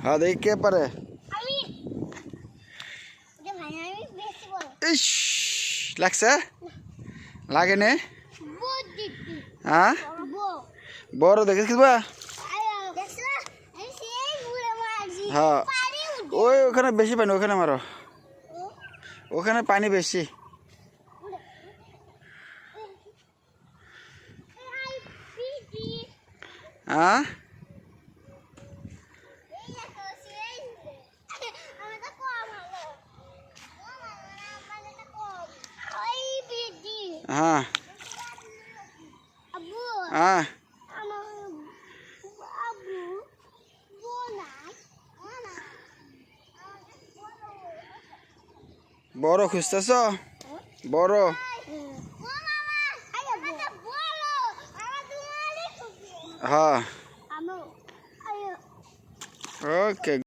হ্যাঁ দেখি কে পারে। ইস লাগছে লাগে নে। হ্যাঁ বড় দেখে খেলবা। হ্যাঁ ওই ওখানে বেশি পানি, ওখানে মারো, ওখানে পানি বেশি। হ্যাঁ হ্যাঁ হ্যাঁ বড় খুঁজতেছ? বড় হ্যাঁ ওকে।